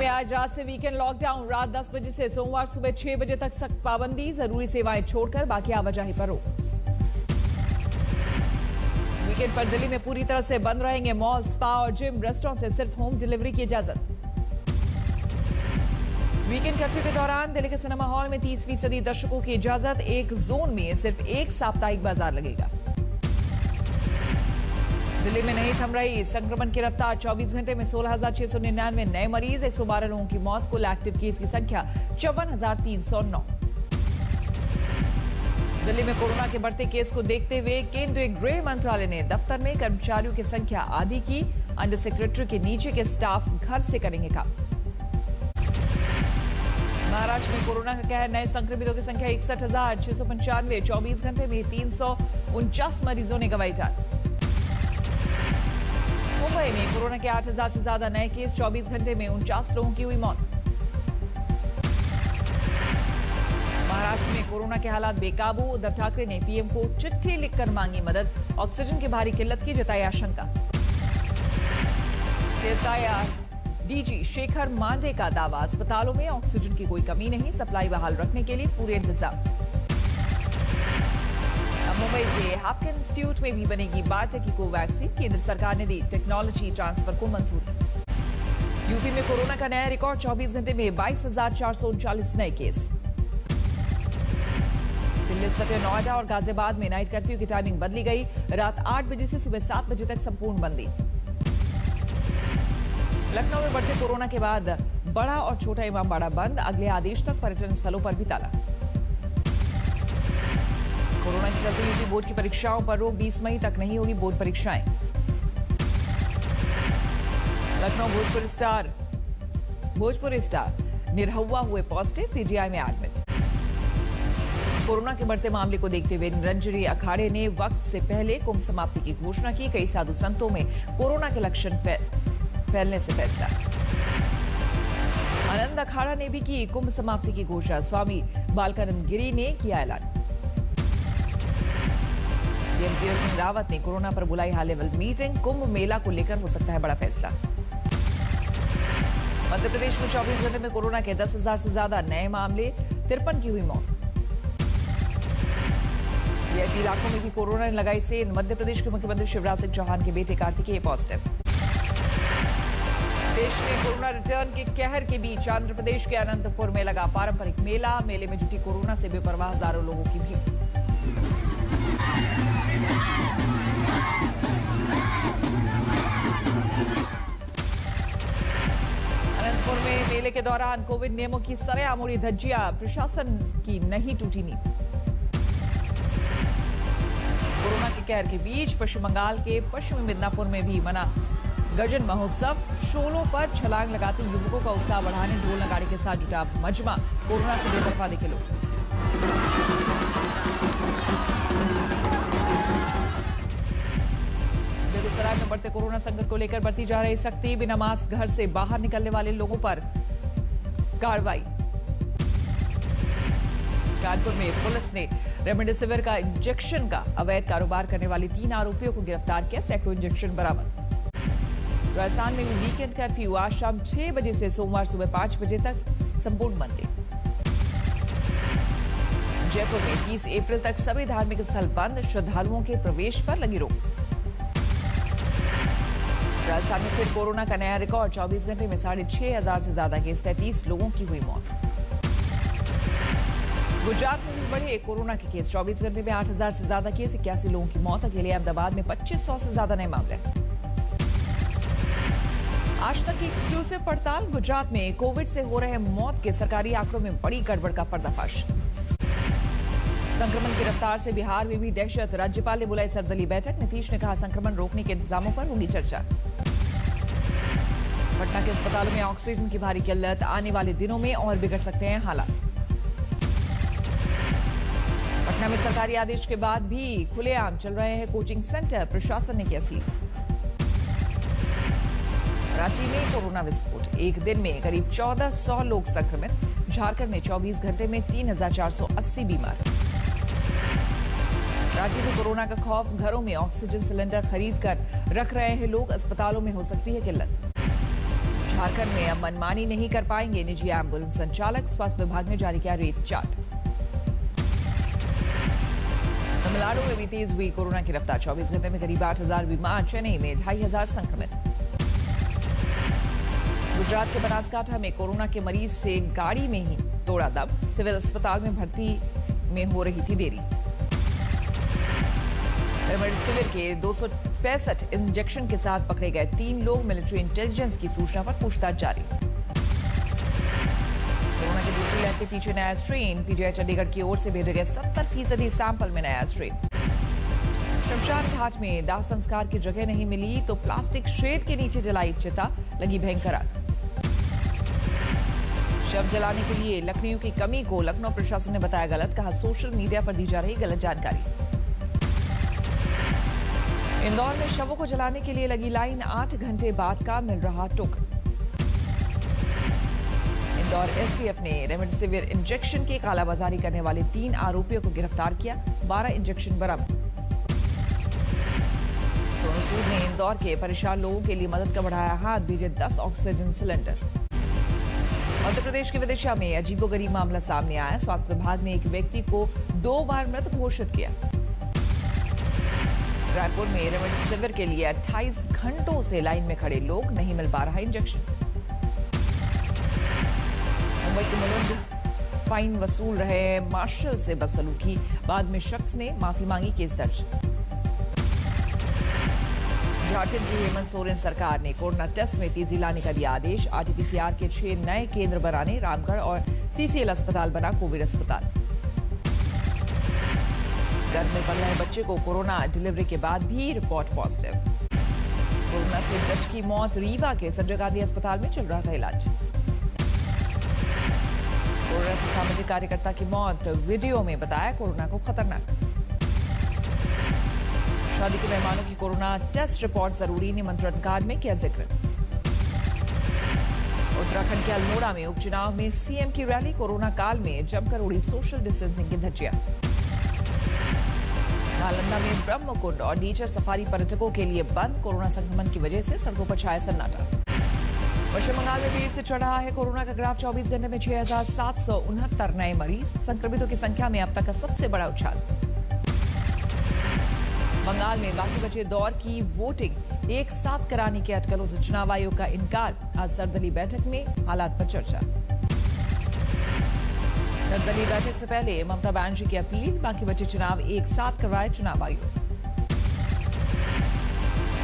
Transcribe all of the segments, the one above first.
में आज रात से वीकेंड लॉकडाउन। रात 10 बजे से सोमवार सुबह 6 बजे तक सख्त पाबंदी, जरूरी सेवाएं छोड़कर बाकी आवाजाही पर रोक। वीकेंड पर दिल्ली में पूरी तरह से बंद रहेंगे मॉल, स्पा और जिम। रेस्टोरेंट से सिर्फ होम डिलीवरी की इजाजत। वीकेंड कर्फ्यू के दौरान दिल्ली के सिनेमा हॉल में 30% दर्शकों की इजाजत। एक जोन में सिर्फ एक साप्ताहिक बाजार लगेगा। दिल्ली में नहीं थम रही संक्रमण की रफ्तार। 24 घंटे में 16,699 नए मरीज, 112 लोगों की मौत। कुल एक्टिव केस की संख्या 54,309। दिल्ली में कोरोना के बढ़ते केस को देखते हुए केंद्रीय गृह मंत्रालय ने दफ्तर में कर्मचारियों की संख्या आधी की। अंडर सेक्रेटरी के नीचे के स्टाफ घर से करेंगे काम। महाराष्ट्र में कोरोना का कहर। नए संक्रमितों की संख्या 61,695। 24 घंटे में 349 मरीजों ने गंवाई जान। मुंबई में कोरोना के 8,000 से ज्यादा नए केस। 24 घंटे में 49 लोगों की हुई मौत। महाराष्ट्र में कोरोना के हालात बेकाबू। उद्धव ठाकरे ने पीएम को चिट्ठी लिखकर मांगी मदद। ऑक्सीजन की भारी किल्लत की जताई आशंका। सीएसआईआर डीजी शेखर मांडे का दावा, अस्पतालों में ऑक्सीजन की कोई कमी नहीं, सप्लाई बहाल रखने के लिए पूरे इंतजाम। मुंबई के हाफकिन इंस्टीट्यूट में भी बनेगी बायोटेक की कोवैक्सीन। केंद्र सरकार ने दी टेक्नोलॉजी ट्रांसफर को मंजूरी। यूपी में कोरोना का नया रिकॉर्ड। 24 घंटे में 22,439 नए केस। दिल्ली सटे नोएडा और गाजियाबाद में नाइट कर्फ्यू की टाइमिंग बदली गई। रात 8 बजे से सुबह 7 बजे तक संपूर्ण बंदी। लखनऊ में बढ़ते कोरोना के बाद बड़ा और छोटा इमामबाड़ा बंद। अगले आदेश तक पर्यटन स्थलों पर भी ताला। कोरोना के चलते यूपी बोर्ड की परीक्षाओं पर रोक। 20 मई तक नहीं होगी बोर्ड परीक्षाएं। लखनऊ भोजपुरी स्टार निरहुआ हुए पॉजिटिव, पीजीआई में एडमिट। कोरोना के बढ़ते मामले को देखते हुए निरंजनी अखाड़े ने वक्त से पहले कुंभ समाप्ति की घोषणा की। कई साधु संतों में कोरोना के लक्षण फैलने से फैसला। आनंद अखाड़ा ने भी की कुंभ समाप्ति की घोषणा। स्वामी बालकानंद गिरी ने किया ऐलान। सीएम तीरथ सिंह रावत ने कोरोना पर बुलाई high level meeting. Kumbh Mela को लेकर हो सकता है बड़ा फैसला। मध्य प्रदेश में 24 घंटे में कोरोना के 10,000 से ज्यादा नए मामले, 53 की हुई मौत। वीआईपी इलाकों में भी कोरोना ने लगाई सेंध। मध्य प्रदेश के मुख्यमंत्री शिवराज सिंह चौहान के बेटे कार्तिकेय पॉजिटिव। देश में कोरोना रिटर्न के कहर के बीच आंध्र प्रदेश के अनंतपुर में लगा पारंपरिक मेला। मेले में जुटी कोरोना से बेपरवाह हजारों लोगों की भीड़। अनंतपुर में मेले के दौरान कोविड नियमों की सरेआम उड़ी धज्जियां। प्रशासन की नहीं टूटी नींद। कोरोना के कहर के बीच पश्चिम बंगाल के पश्चिमी मिदनापुर में भी मना गजन महोत्सव। शोलों पर छलांग लगाते युवकों का उत्साह बढ़ाने ढोल नगाड़े के साथ जुटा मजमा। कोरोना से बेतरफा दिखे लोग। बेगूसराय में बढ़ते कोरोना संकट को लेकर बरती जा रही सख्ती। बिना मास्क घर से बाहर निकलने वाले लोगों पर कार्रवाई। कानपुर में पुलिस ने रेमडेसिविर का इंजेक्शन का अवैध कारोबार करने वाले 3 आरोपियों को गिरफ्तार किया। सैकड़ों इंजेक्शन बरामद। राजस्थान में भी वीकेंड कर्फ्यू। आज शाम 6 बजे से सोमवार सुबह 5 बजे तक संपूर्ण बंदी। जयपुर में 30 अप्रैल तक सभी धार्मिक स्थल बंद। श्रद्धालुओं के प्रवेश पर लगी रोक। राजस्थान में फिर कोरोना का नया रिकॉर्ड। 24 घंटे में 6,500 से ज्यादा केस, 33 लोगों की हुई मौत। गुजरात में भी बढ़े कोरोना के केस। 24 घंटे में 8,000 से ज्यादा केस, 81 लोगों की मौत। अकेले अहमदाबाद में 2,500 से ज्यादा नए मामले। आज तक की एक्सक्लूसिव पड़ताल। गुजरात में कोविड से हो रहे मौत के सरकारी आंकड़ों में बड़ी गड़बड़ का पर्दाफाश। संक्रमण की रफ्तार से बिहार में भी दहशत। राज्यपाल ने बुलाई सर्वदलीय बैठक। नीतीश ने कहा संक्रमण रोकने के इंतजामों पर होगी चर्चा। पटना के अस्पतालों में ऑक्सीजन की भारी किल्लत। आने वाले दिनों में और बिगड़ सकते हैं हालात। पटना में सरकारी आदेश के बाद भी खुलेआम चल रहे हैं कोचिंग सेंटर। प्रशासन ने किया सील। रांची में कोरोना विस्फोट। एक दिन में करीब 1,400 लोग संक्रमित। झारखंड में 24 घंटे में 3,480 बीमार। रांची में कोरोना का खौफ। घरों में ऑक्सीजन सिलेंडर खरीद कर रख रहे हैं लोग। अस्पतालों में हो सकती है किल्लत। झारखंड में अब मनमानी नहीं कर पाएंगे निजी एम्बुलेंस संचालक, स्वास्थ्य विभाग ने जारी किया रेट चार्ट। तमिलनाडु में भी तेज हुई कोरोना की रफ्तार, 24 घंटे में करीब 8,000 बीमार, चेन्नई में 2,500 संक्रमित। गुजरात के बनासकांठा में कोरोना के मरीज से गाड़ी में ही तोड़ा दम, सिविल अस्पताल में भर्ती में हो रही थी देरी। रेमडेसिविर के 265 इंजेक्शन के साथ पकड़े गए 3 लोग, मिलिट्री इंटेलिजेंस की सूचना पर पूछताछ जारी। कोरोना की दूसरी लहर के पीछे नया स्ट्रेन, पीजीआई चंडीगढ़ की ओर से भेजे गए 70% सैंपल में नया स्ट्रेन। शमशान घाट में दाह संस्कार की जगह नहीं मिली तो प्लास्टिक शेड के नीचे जलाई चिता, लगी भयंकर आग। शव जलाने के लिए लकड़ियों की कमी को लखनऊ प्रशासन ने बताया गलत, कहा सोशल मीडिया पर दी जा रही गलत जानकारी। इंदौर में शवों को जलाने के लिए लगी लाइन, 8 घंटे बाद का मिल रहा टोकन। इंदौर एसटीएफ ने रेमडेसिविर इंजेक्शन की कालाबाजारी करने वाले 3 आरोपियों को गिरफ्तार किया, 12 इंजेक्शन बरामद। सोनू सूद ने इंदौर के परेशान लोगों के लिए मदद का बढ़ाया हाथ, भेजे 10 ऑक्सीजन सिलेंडर। मध्य प्रदेश के विदिशा में अजीबोगरीब मामला सामने आया, स्वास्थ्य विभाग ने एक व्यक्ति को 2 बार मृत घोषित किया। रायपुर में रेमडेसिविर के लिए 28 घंटों से लाइन में खड़े लोग, नहीं मिल पा रहा इंजेक्शन। मुंबई के मुलुंड फाइन वसूल रहे मार्शल से बदसलूकी, बाद में शख्स ने माफी मांगी, केस दर्ज। झारखंड की हेमंत सोरेन सरकार ने कोरोना टेस्ट में तेजी लाने का दिया आदेश, आरटीपीसीआर के 6 नए केंद्र बनाने, रामगढ़ और सीसीएल अस्पताल बना कोविड अस्पताल। गर्भ में पल रहे बच्चे को कोरोना, डिलीवरी के बाद भी रिपोर्ट पॉजिटिव। कोरोना से जज की मौत, रीवा के संजय गांधी अस्पताल में चल रहा था इलाज। कोरोना से सामाजिक कार्यकर्ता की मौत, वीडियो में बताया कोरोना को खतरनाक। शादी के मेहमानों की कोरोना टेस्ट रिपोर्ट जरूरी, निमंत्रण कार्ड में किया जिक्र। उत्तराखंड के अल्मोड़ा में उपचुनाव में सीएम की रैली, कोरोना काल में जमकर उड़ी सोशल डिस्टेंसिंग की धज्जियां। नालंदा में ब्रह्मकुंड और नेचर सफारी पर्यटकों के लिए बंद, कोरोना संक्रमण की वजह से सड़कों पर छाया सन्नाटा। पश्चिम बंगाल में तेजी से चढ़ रहा है कोरोना का ग्राफ, 24 घंटे में 6,769 नए मरीज, संक्रमितों की संख्या में अब तक का सबसे बड़ा उछाल। बंगाल में बाकी बचे दौर की वोटिंग एक साथ कराने के अटकलों से चुनाव आयोग का इनकार, आज सर्वदलीय बैठक में हालात पर चर्चा। सर्वदलीय बैठक से पहले ममता बनर्जी की अपील, बाकी बचे चुनाव एक साथ करवाए चुनाव आयोग।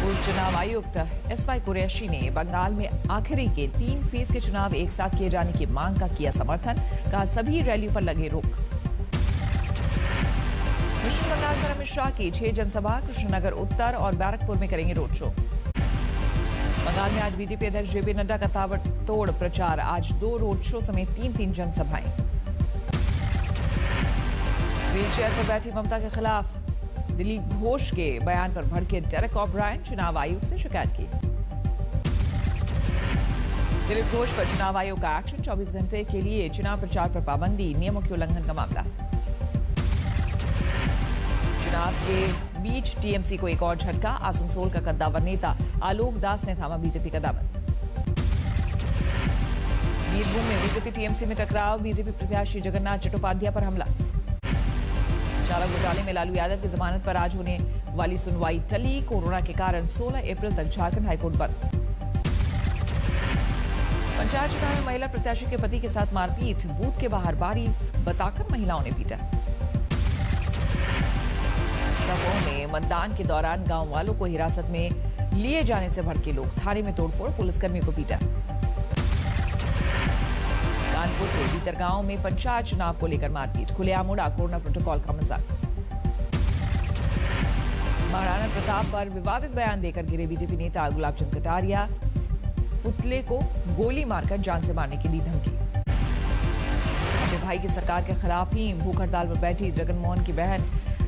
पूर्व चुनाव आयुक्त एसवाई कुरैशी ने बंगाल में आखिरी के 3 फेज के चुनाव एक साथ किए जाने की मांग का किया समर्थन, कहा सभी रैलियों पर लगे रोक। पश्चिम बंगाल पर अमित शाह की 6 जनसभा, कृष्णनगर उत्तर और बैरकपुर में करेंगे रोड शो। बंगाल में आज बीजेपी अध्यक्ष जेपी नड्डा का ताबड़तोड़ प्रचार, आज 2 रोड शो समेत 3 जनसभाएं। व्हीलचेयर पर बैठी ममता के खिलाफ दिलीप घोष के बयान पर भड़के डेरेक ओब्रायन, चुनाव आयोग से शिकायत की। दिलीप घोष पर चुनाव आयोग का एक्शन, 24 घंटे के लिए चुनाव प्रचार पर पाबंदी, नियमों के उल्लंघन का मामला। चुनाव के बीच टीएमसी को एक और झटका, आसनसोल का कद्दावर नेता आलोक दास ने थामा बीजेपी का दामन। बीरभूम में बीजेपी टीएमसी में टकराव, बीजेपी प्रत्याशी जगन्नाथ चट्टोपाध्याय पर हमला। चालक घोटाले में लालू यादव की जमानत पर आज होने वाली सुनवाई टली, कोरोना के कारण 16 अप्रैल तक झारखंड हाईकोर्ट बंद। पंचायत चुनाव में महिला प्रत्याशी के पति के साथ मारपीट, बूथ के बाहर बारी बताकर महिलाओं ने पीटा। सपो में मतदान के दौरान गांव वालों को हिरासत में लिए जाने से भड़के लोग, थाने में तोड़फोड़, पुलिसकर्मी को पीटा। कानपुर के भीतरगांव में पंचायत चुनाव को लेकर मारपीट, खुलेआम उड़ा कोरोना प्रोटोकॉल का मजाक। महाराणा प्रताप पर विवादित बयान देकर गिरे बीजेपी नेता गुलाब चंद कटारिया, पुतले को गोली मारकर जान से मारने की दी धमकी। अपने भाई की सरकार के खिलाफ ही भूख हड़ताल पर बैठी जगनमोहन की बहन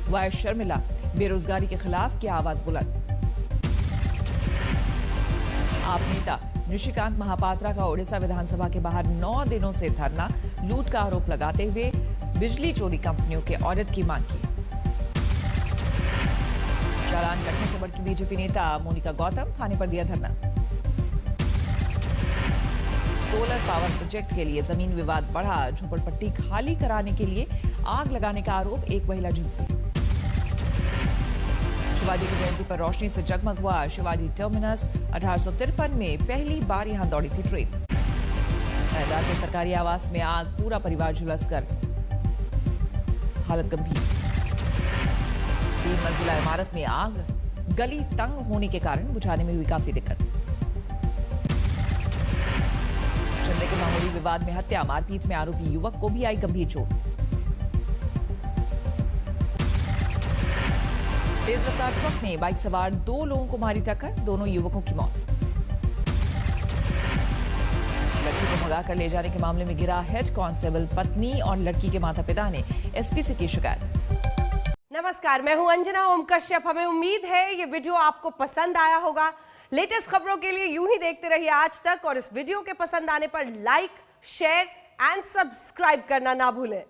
वाई शर्मिला, बेरोजगारी के खिलाफ किया आवाज बुलंद। आप नेता निशिकांत महापात्रा का ओडिशा विधानसभा के बाहर 9 दिनों से धरना, लूट का आरोप लगाते हुए बिजली चोरी कंपनियों के ऑडिट की मांग की। चालान कटने से भड़की बीजेपी नेता मोनिका गौतम, थाने पर दिया धरना। सोलर पावर प्रोजेक्ट के लिए जमीन विवाद बढ़ा। झोपड़पट्टी खाली कराने के लिए आग लगाने का आरोप, एक महिला झुलसी। शिवाजी की जयंती पर रोशनी से जगमग हुआ शिवाजी टर्मिनस। 1853 में पहली बार यहां दौड़ी थी ट्रेन। हैदराबाद के सरकारी आवास में आग, पूरा परिवार झुलसकर हालत गंभीर। 3 मंजिला इमारत में आग, गली तंग होने के कारण बुझाने में हुई काफी दिक्कत। चंदे के मामूली विवाद में हत्या, मारपीट में आरोपी युवक को भी आई गंभीर चोट। तेज रफ्तार ट्रक ने बाइक सवार 2 लोगों को मारी टक्कर, दोनों युवकों की मौत। लड़की को भगाकर ले जाने के मामले में गिरा हेड कांस्टेबल, पत्नी और लड़की के माता पिता ने एसपी से की शिकायत। नमस्कार, मैं हूं अंजना ओम कश्यप। हमें उम्मीद है ये वीडियो आपको पसंद आया होगा। लेटेस्ट खबरों के लिए यूं ही देखते रहिए आज तक, और इस वीडियो के पसंद आने पर लाइक, शेयर एंड सब्सक्राइब करना ना भूलें।